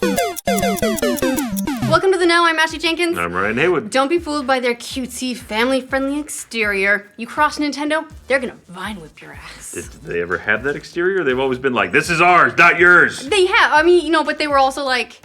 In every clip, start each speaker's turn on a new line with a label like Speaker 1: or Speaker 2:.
Speaker 1: Welcome to the Know. I'm Ashley Jenkins.
Speaker 2: I'm Ryan Haywood.
Speaker 1: Don't be fooled by their cutesy, family-friendly exterior. You cross Nintendo, they're gonna vine whip your ass.
Speaker 2: Did they ever have that exterior? They've always been like, this is ours, not yours.
Speaker 1: They have. I mean, but they were also like,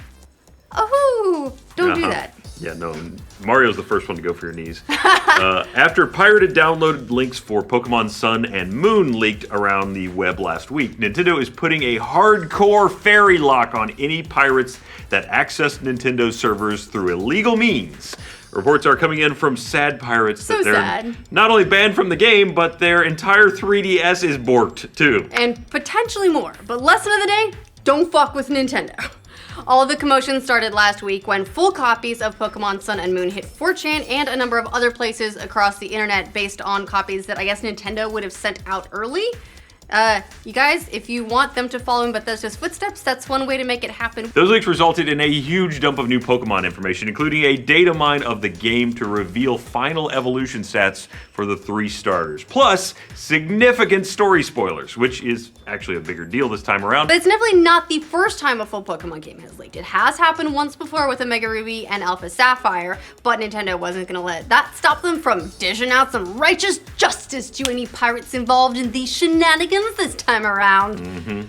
Speaker 1: oh, don't do that.
Speaker 2: Yeah, no, Mario's the first one to go for your knees. After pirated downloaded links for Pokemon Sun and Moon leaked around the web last week, Nintendo is putting a hardcore fairy lock on any pirates that access Nintendo's servers through illegal means. Reports are coming in from sad pirates that they're not only banned from the game, but their entire 3DS is borked too.
Speaker 1: And potentially more. But lesson of the day, don't fuck with Nintendo. All of the commotion started last week when full copies of Pokemon Sun and Moon hit 4chan and a number of other places across the internet based on copies that I guess Nintendo would have sent out early. You guys, if you want them to follow in Bethesda's footsteps, that's one way to make it happen.
Speaker 2: Those leaks resulted in a huge dump of new Pokemon information, including a data mine of the game to reveal final evolution stats for the 3 starters, plus significant story spoilers, which is actually a bigger deal this time around.
Speaker 1: But it's definitely not the first time a full Pokemon game has leaked. It has happened once before with Omega Ruby and Alpha Sapphire, but Nintendo wasn't gonna let that stop them from dishing out some righteous justice to any pirates involved in these shenanigans this time around.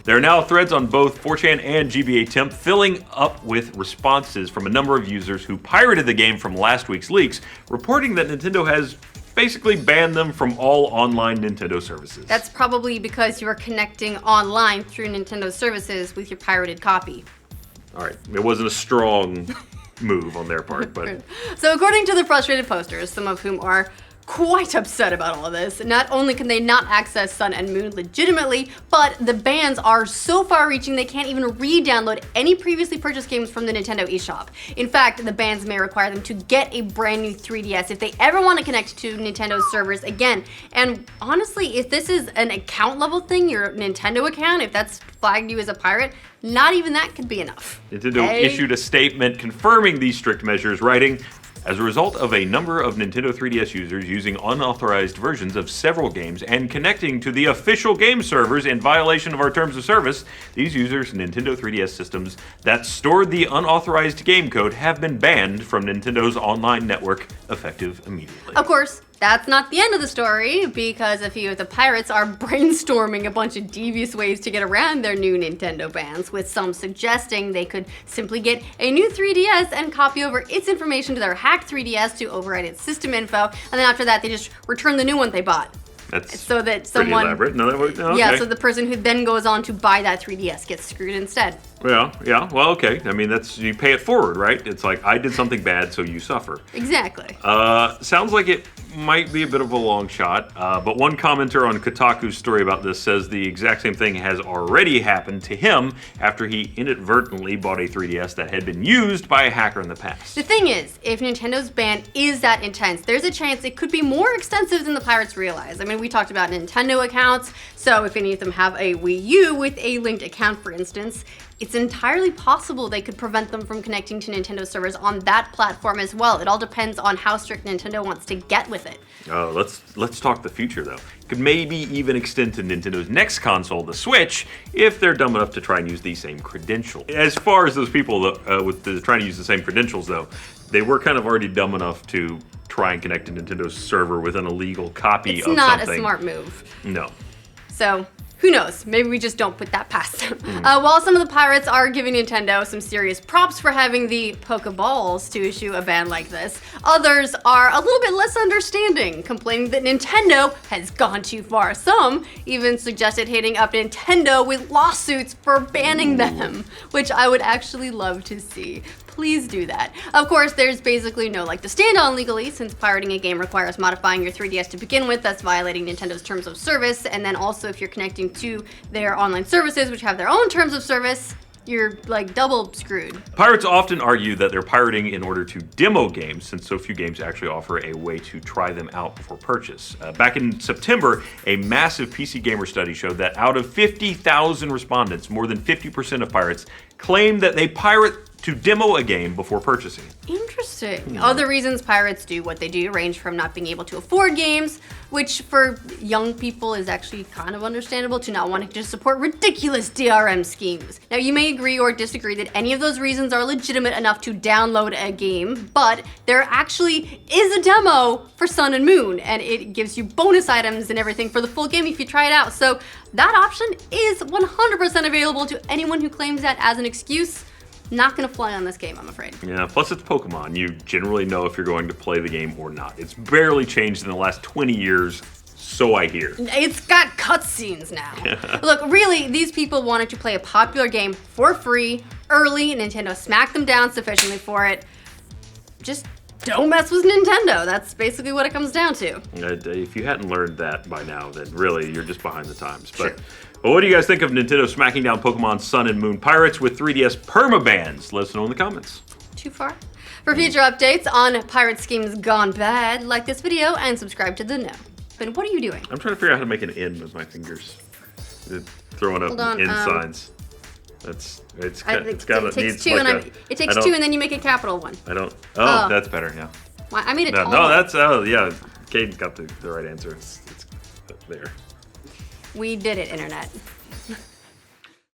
Speaker 2: There are now threads on both 4chan and GBA Temp filling up with responses from a number of users who pirated the game from last week's leaks, reporting that Nintendo has basically banned them from all online Nintendo services.
Speaker 1: That's probably because you are connecting online through Nintendo services with your pirated copy.
Speaker 2: All right, it wasn't a strong move on their part, but...
Speaker 1: So according to the frustrated posters, some of whom are quite upset about all of this. Not only can they not access Sun and Moon legitimately, but the bans are so far-reaching they can't even re-download any previously purchased games from the Nintendo eShop. In fact, the bans may require them to get a brand new 3DS if they ever want to connect to Nintendo's servers again. And honestly, if this is an account level thing, your Nintendo account, if that's flagged you as a pirate, not even that could be enough.
Speaker 2: Nintendo issued a statement confirming these strict measures, writing, "As a result of a number of Nintendo 3DS users using unauthorized versions of several games and connecting to the official game servers in violation of our terms of service, these users' Nintendo 3DS systems that stored the unauthorized game code have been banned from Nintendo's online network effective immediately."
Speaker 1: Of course, that's not the end of the story, because a few of the pirates are brainstorming a bunch of devious ways to get around their new Nintendo bans, with some suggesting they could simply get a new 3DS and copy over its information to their hacked 3DS to override its system info, and then after that they just return the new one they bought.
Speaker 2: That's
Speaker 1: so that someone,
Speaker 2: pretty elaborate. No, okay.
Speaker 1: Yeah, so the person who then goes on to buy that 3DS gets screwed instead.
Speaker 2: Yeah, well, okay. I mean, that's, you pay it forward, right? It's like, I did something bad, so you suffer.
Speaker 1: Exactly.
Speaker 2: Sounds like it might be a bit of a long shot, but one commenter on Kotaku's story about this says the exact same thing has already happened to him after he inadvertently bought a 3DS that had been used by a hacker in the past.
Speaker 1: The thing is, if Nintendo's ban is that intense, there's a chance it could be more extensive than the pirates realize. I mean, we talked about Nintendo accounts, so if any of them have a Wii U with a linked account, for instance, it's entirely possible they could prevent them from connecting to Nintendo servers on that platform as well. It all depends on how strict Nintendo wants to get with it.
Speaker 2: Oh, let's talk the future though. It could maybe even extend to Nintendo's next console, the Switch, if they're dumb enough to try and use these same credentials. As far as those people trying to use the same credentials though, they were kind of already dumb enough to try and connect to Nintendo's server with an illegal copy of something.
Speaker 1: It's not a smart move.
Speaker 2: No.
Speaker 1: So, who knows? Maybe we just don't put that past them. While some of the pirates are giving Nintendo some serious props for having the Pokeballs to issue a ban like this, others are a little bit less understanding, complaining that Nintendo has gone too far. Some even suggested hitting up Nintendo with lawsuits for banning them, which I would actually love to see. Please do that. Of course, there's basically no leg to stand on legally, since pirating a game requires modifying your 3DS to begin with. That's violating Nintendo's terms of service. And then also if you're connecting to their online services, which have their own terms of service, you're like double screwed.
Speaker 2: Pirates often argue that they're pirating in order to demo games, since so few games actually offer a way to try them out before purchase. Back in September, a massive PC Gamer study showed that out of 50,000 respondents, more than 50% of pirates claimed that they pirate to demo a game before purchasing.
Speaker 1: Interesting. Interesting. Other reasons pirates do what they do range from not being able to afford games, which for young people is actually kind of understandable, to not wanting to support ridiculous DRM schemes. Now, you may agree or disagree that any of those reasons are legitimate enough to download a game, but there actually is a demo for Sun and Moon, and it gives you bonus items and everything for the full game if you try it out. So that option is 100% available to anyone who claims that as an excuse. Not gonna fly on this game, I'm afraid.
Speaker 2: Yeah, plus it's Pokemon. You generally know if you're going to play the game or not. It's barely changed in the last 20 years, so I hear.
Speaker 1: It's got cutscenes now. Look, really, these people wanted to play a popular game for free, early, Nintendo smacked them down sufficiently for it. Just don't mess with Nintendo. That's basically what it comes down to.
Speaker 2: If you hadn't learned that by now, then really, you're just behind the times.
Speaker 1: Sure.
Speaker 2: But what do you guys think of Nintendo smacking down Pokemon Sun and Moon Pirates with 3DS permabans? Let us know in the comments.
Speaker 1: Too far? For future updates on pirate schemes gone bad, like this video and subscribe to The Know. Ben, what are you doing?
Speaker 2: I'm trying to figure out how to make an N with my fingers. Throwing up
Speaker 1: on,
Speaker 2: N signs. It
Speaker 1: takes two, and then you make a capital one.
Speaker 2: I don't. Oh, that's better. Yeah.
Speaker 1: Well, I made it.
Speaker 2: No, that's yeah. Caden's got the right answer. It's there.
Speaker 1: We did it, internet.